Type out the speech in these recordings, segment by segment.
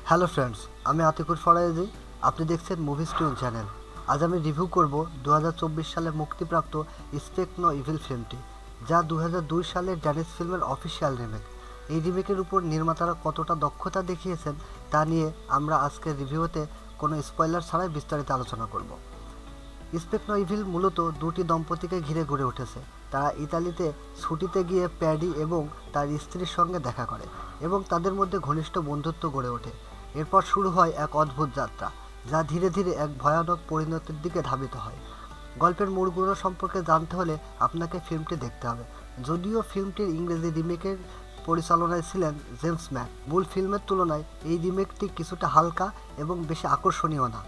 Hello friends, আমি আতিকুর ফরায়েজি। আপনি দেখছেন মুভিজ টুন চ্যানেল। আজ আমি রিভিউ করব 2024 সালে মুক্তিপ্রাপ্ত স্পেক নো ইভিল ফিল্মটি, যা 2002 সালের ড্যানিশ ফিল্মের অফিসিয়াল রিমেক। এই রিমেকের উপর নির্মাতারা কতটা দক্ষতা দেখিয়েছেন তা নিয়ে আমরা আজকের রিভিউতে কোনো স্পয়লার ছাড়াই বিস্তারিত আলোচনা করব। স্পেক নো ইভিল মূলত দুটি দম্পতিকে ঘিরে গড়ে উঠেছে। তারা ইতালিতে ছুটিতে গিয়ে প্যাডি এবং তার স্ত্রীর সঙ্গে দেখা করে এবং তাদের মধ্যে ঘনিষ্ঠ বন্ধুত্ব গড়ে ওঠে। এরপর শুরু হয় এক অদ্ভুত যাত্রা, যা ধীরে ধীরে এক ভয়ানক পরিণতির দিকে ধাবিত হয়। গল্পের মূল গুণ সম্পর্কে জানতে হলে আপনাকে ফিল্মটি দেখতে হবে। যদিও ফিল্মটির ইংরেজি রিমেকের পরিচালনায় ছিলেন জেমস ম্যাক, মূল ফিল্মের তুলনায় এই রিমেকটি কিছুটা হালকা এবং বেশি আকর্ষণীয় না।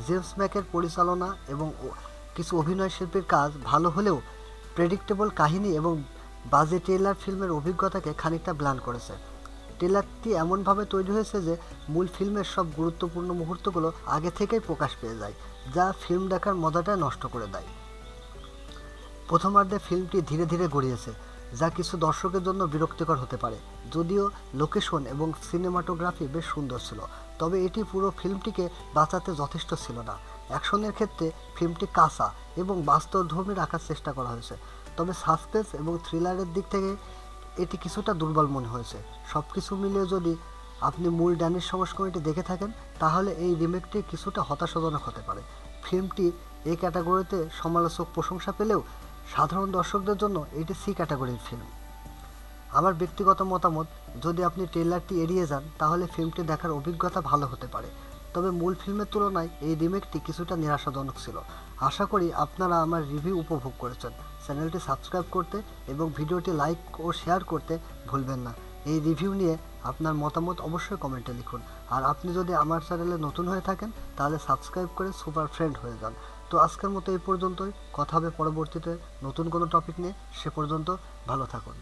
জেমস ম্যাকের পরিচালনা এবং কিছু অভিনয় শিল্পীর কাজ ভালো হলেও প্রেডিক্টেবল কাহিনী এবং বাজে ট্রেলার ফিল্মের অভিজ্ঞতাকে খানিকটা ব্লান করেছে। ট্রেলারটি এমনভাবে তৈরি হয়েছে যে মূল ফিল্মের সব গুরুত্বপূর্ণ মুহূর্তগুলো আগে থেকেই প্রকাশ পেয়ে যায়, যা ফিল্ম দেখার মজাটা নষ্ট করে দেয়। প্রথমার্ধে ফিল্মটি ধীরে ধীরে গড়িয়েছে, যা কিছু দর্শকের জন্য বিরক্তিকর হতে পারে। যদিও লোকেশন এবং সিনেমাটোগ্রাফি বেশ সুন্দর ছিল, তবে এটি পুরো ফিল্মটিকে বাঁচাতে যথেষ্ট ছিল না। অ্যাকশনের ক্ষেত্রে ফিল্মটি কাঁচা এবং বাস্তবধর্মী রাখার চেষ্টা করা হয়েছে, তবে সাসপেন্স এবং থ্রিলারের দিক থেকে এটি কিছুটা দুর্বল মনে হয়েছে। সব কিছু মিলিয়ে যদি আপনি মূল ড্যানিশ সংস্করণটি দেখে থাকেন, তাহলে এই রিমেকটি কিছুটা হতাশাজনক হতে পারে। ফিল্মটি এই ক্যাটাগরিতে সমালোচক প্রশংসা পেলেও সাধারণ দর্শকদের জন্য এটি সি ক্যাটাগরির ফিল্ম। আমার ব্যক্তিগত মতামত, যদি আপনি ট্রেলারটি এড়িয়ে যান তাহলে ফিল্মটি দেখার অভিজ্ঞতা ভালো হতে পারে, তবে মূল ফিল্মের তুলনায় এই রিমেকটি কিছুটা নিরাশাজনক ছিল। আশা করি আপনারা আমার রিভিউ উপভোগ করেছেন। চ্যানেলটি সাবস্ক্রাইব করতে এবং ভিডিওটি লাইক ও শেয়ার করতে ভুলবেন না। এই রিভিউ নিয়ে আপনার মতামত অবশ্যই কমেন্টে লিখুন। আর আপনি যদি আমার চ্যানেলে নতুন হয়ে থাকেন তাহলে সাবস্ক্রাইব করে সুপার ফ্রেন্ড হয়ে যান। তো আজকের মতো এই পর্যন্তই। কথা হবে পরবর্তীতে নতুন কোনো টপিক নিয়ে। সে পর্যন্ত ভালো থাকুন।